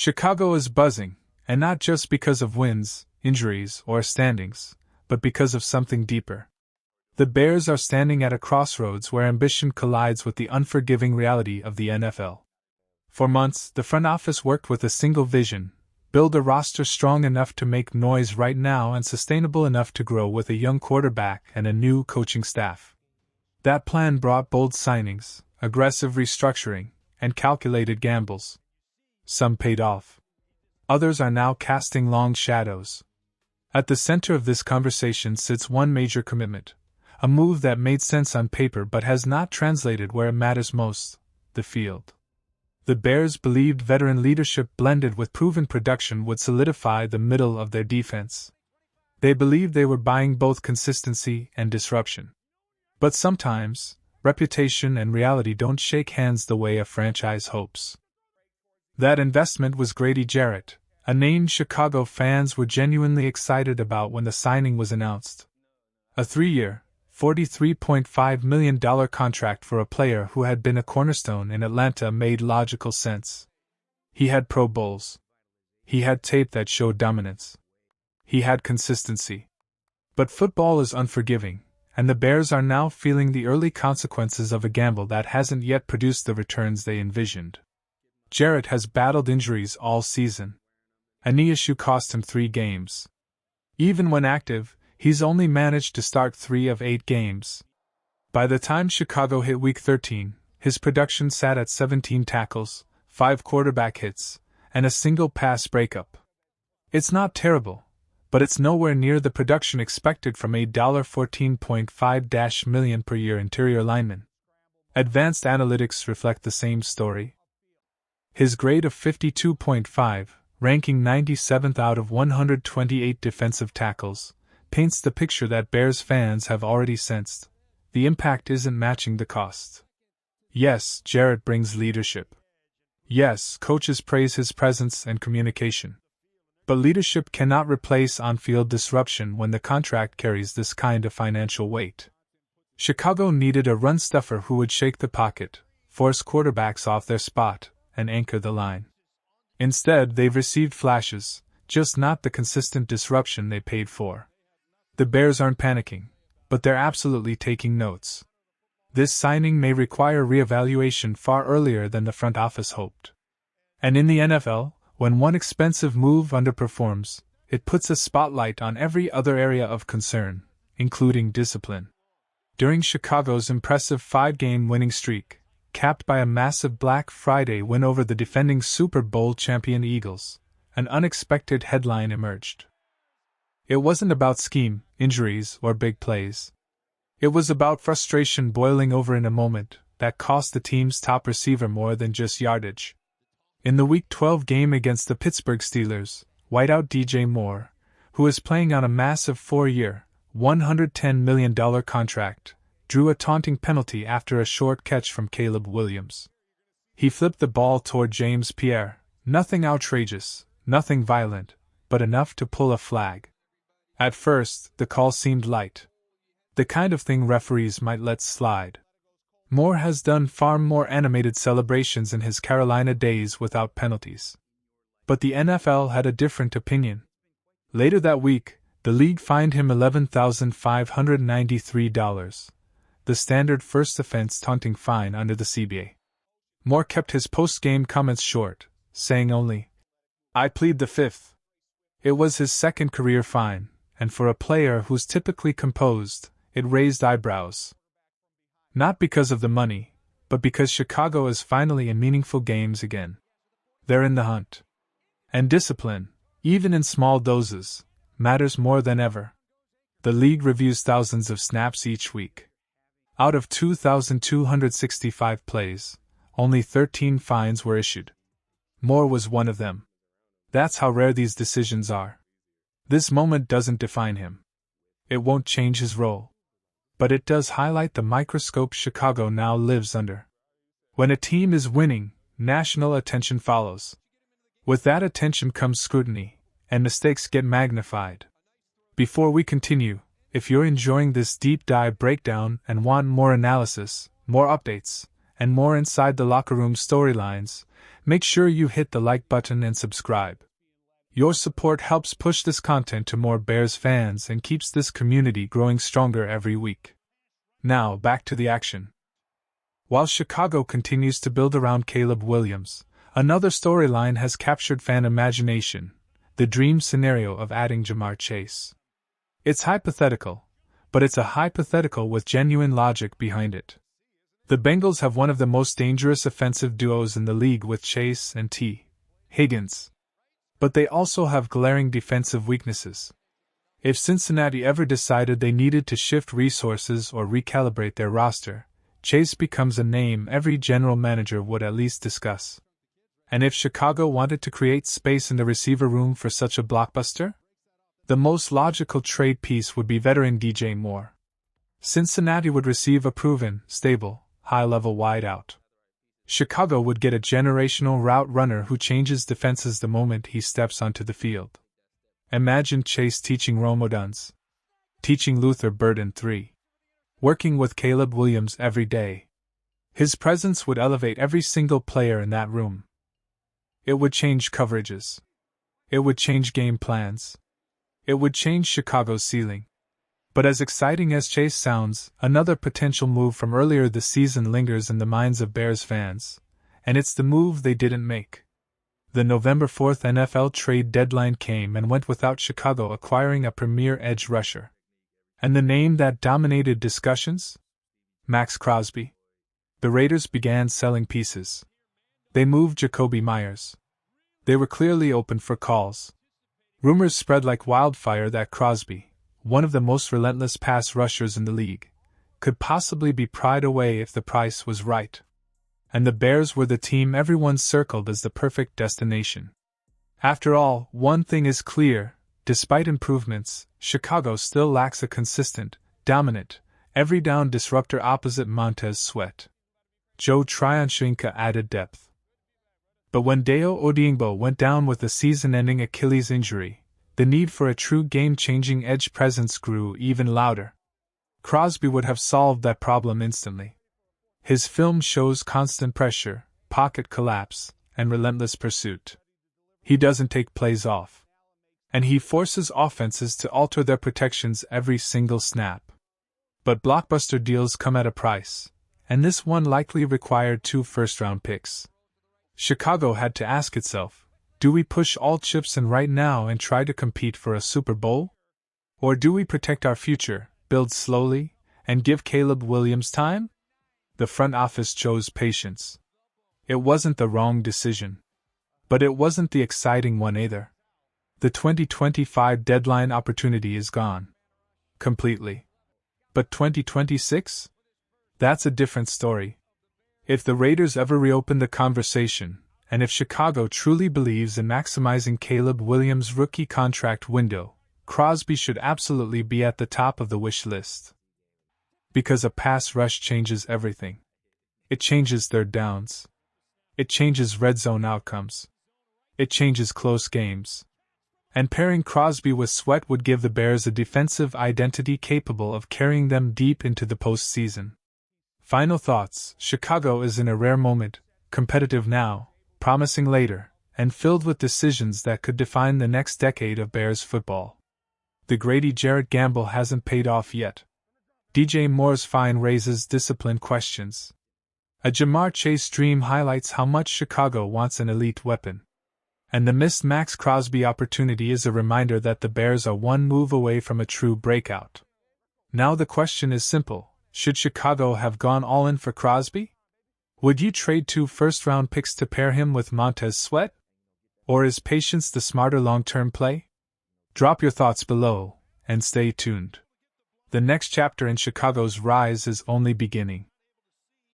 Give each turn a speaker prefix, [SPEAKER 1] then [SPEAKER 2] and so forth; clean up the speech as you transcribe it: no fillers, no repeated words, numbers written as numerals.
[SPEAKER 1] Chicago is buzzing, and not just because of wins, injuries, or standings, but because of something deeper. The Bears are standing at a crossroads where ambition collides with the unforgiving reality of the NFL. For months, the front office worked with a single vision: build a roster strong enough to make noise right now and sustainable enough to grow with a young quarterback and a new coaching staff. That plan brought bold signings, aggressive restructuring, and calculated gambles. Some paid off. Others are now casting long shadows. At the center of this conversation sits one major commitment, a move that made sense on paper but has not translated where it matters most: the field. The Bears believed veteran leadership blended with proven production would solidify the middle of their defense. They believed they were buying both consistency and disruption. But sometimes, reputation and reality don't shake hands the way a franchise hopes. That investment was Grady Jarrett, a name Chicago fans were genuinely excited about when the signing was announced. A 3-year, $43.5 million contract for a player who had been a cornerstone in Atlanta made logical sense. He had Pro Bowls. He had tape that showed dominance. He had consistency. But football is unforgiving, and the Bears are now feeling the early consequences of a gamble that hasn't yet produced the returns they envisioned. Jarrett has battled injuries all season. A knee issue cost him 3 games. Even when active, he's only managed to start 3 of 8 games. By the time Chicago hit Week 13, his production sat at 17 tackles, 5 quarterback hits, and a single pass breakup. It's not terrible, but it's nowhere near the production expected from a $14.5 million per year interior lineman. Advanced analytics reflect the same story. His grade of 52.5, ranking 97th out of 128 defensive tackles, paints the picture that Bears fans have already sensed. The impact isn't matching the cost. Yes, Jarrett brings leadership. Yes, coaches praise his presence and communication. But leadership cannot replace on-field disruption when the contract carries this kind of financial weight. Chicago needed a run-stuffer who would shake the pocket, force quarterbacks off their spot, and anchor the line. Instead, they've received flashes, just not the consistent disruption they paid for. The Bears aren't panicking, but they're absolutely taking notes. This signing may require reevaluation far earlier than the front office hoped. And in the NFL, when one expensive move underperforms, it puts a spotlight on every other area of concern, including discipline. During Chicago's impressive 5-game winning streak, capped by a massive Black Friday win over the defending Super Bowl champion Eagles, an unexpected headline emerged. It wasn't about scheme, injuries, or big plays. It was about frustration boiling over in a moment that cost the team's top receiver more than just yardage. In the Week 12 game against the Pittsburgh Steelers, wideout DJ Moore, who is playing on a massive 4-year, $110 million contract, drew a taunting penalty after a short catch from Caleb Williams. He flipped the ball toward James Pierre, nothing outrageous, nothing violent, but enough to pull a flag. At first, the call seemed light. The kind of thing referees might let slide. Moore has done far more animated celebrations in his Carolina days without penalties. But the NFL had a different opinion. Later that week, the league fined him $11,593, the standard first offense taunting fine under the CBA. Moore kept his post-game comments short, saying only, "I plead the fifth." It was his second career fine, and for a player who's typically composed, it raised eyebrows. Not because of the money, but because Chicago is finally in meaningful games again. They're in the hunt. And discipline, even in small doses, matters more than ever. The league reviews thousands of snaps each week. Out of 2,265 plays, only 13 fines were issued. Moore was one of them. That's how rare these decisions are. This moment doesn't define him. It won't change his role. But it does highlight the microscope Chicago now lives under. When a team is winning, national attention follows. With that attention comes scrutiny, and mistakes get magnified. Before we continue, if you're enjoying this deep dive breakdown and want more analysis, more updates, and more inside the locker room storylines, make sure you hit the like button and subscribe. Your support helps push this content to more Bears fans and keeps this community growing stronger every week. Now, back to the action. While Chicago continues to build around Caleb Williams, another storyline has captured fan imagination: the dream scenario of adding Ja'Marr Chase. It's hypothetical, but it's a hypothetical with genuine logic behind it. The Bengals have one of the most dangerous offensive duos in the league with Chase and T. Higgins. But they also have glaring defensive weaknesses. If Cincinnati ever decided they needed to shift resources or recalibrate their roster, Chase becomes a name every general manager would at least discuss. And if Chicago wanted to create space in the receiver room for such a blockbuster, the most logical trade piece would be veteran DJ Moore. Cincinnati would receive a proven, stable, high-level wideout. Chicago would get a generational route runner who changes defenses the moment he steps onto the field. Imagine Chase teaching Rome Odunze, teaching Luther Burden III, working with Caleb Williams every day. His presence would elevate every single player in that room. It would change coverages. It would change game plans. It would change Chicago's ceiling. But as exciting as Chase sounds, another potential move from earlier this season lingers in the minds of Bears fans, and it's the move they didn't make. The November 4th NFL trade deadline came and went without Chicago acquiring a premier edge rusher. And the name that dominated discussions? Maxx Crosby. The Raiders began selling pieces. They moved Jacoby Myers. They were clearly open for calls. Rumors spread like wildfire that Crosby, one of the most relentless pass rushers in the league, could possibly be pried away if the price was right. And the Bears were the team everyone circled as the perfect destination. After all, one thing is clear: despite improvements, Chicago still lacks a consistent, dominant, every-down disruptor opposite Montez Sweat. Joe Tryon-Shoyinka added depth. But when Dayo Odeyingbo went down with a season-ending Achilles injury, the need for a true game-changing edge presence grew even louder. Crosby would have solved that problem instantly. His film shows constant pressure, pocket collapse, and relentless pursuit. He doesn't take plays off. And he forces offenses to alter their protections every single snap. But blockbuster deals come at a price, and this one likely required 2 first-round picks. Chicago had to ask itself, do we push all chips in right now and try to compete for a Super Bowl? Or do we protect our future, build slowly, and give Caleb Williams time? The front office chose patience. It wasn't the wrong decision. But it wasn't the exciting one either. The 2025 deadline opportunity is gone. Completely. But 2026? That's a different story. If the Raiders ever reopen the conversation, and if Chicago truly believes in maximizing Caleb Williams' rookie contract window, Crosby should absolutely be at the top of the wish list. Because a pass rush changes everything. It changes third downs. It changes red zone outcomes. It changes close games. And pairing Crosby with Sweat would give the Bears a defensive identity capable of carrying them deep into the postseason. Final thoughts: Chicago is in a rare moment, competitive now, promising later, and filled with decisions that could define the next decade of Bears football. The Grady Jarrett gamble hasn't paid off yet. DJ Moore's find raises discipline questions. A Ja'Marr Chase dream highlights how much Chicago wants an elite weapon. And the missed Maxx Crosby opportunity is a reminder that the Bears are one move away from a true breakout. Now the question is simple: should Chicago have gone all in for Crosby? Would you trade 2 first-round picks to pair him with Montez Sweat? Or is patience the smarter long-term play? Drop your thoughts below, and stay tuned. The next chapter in Chicago's rise is only beginning.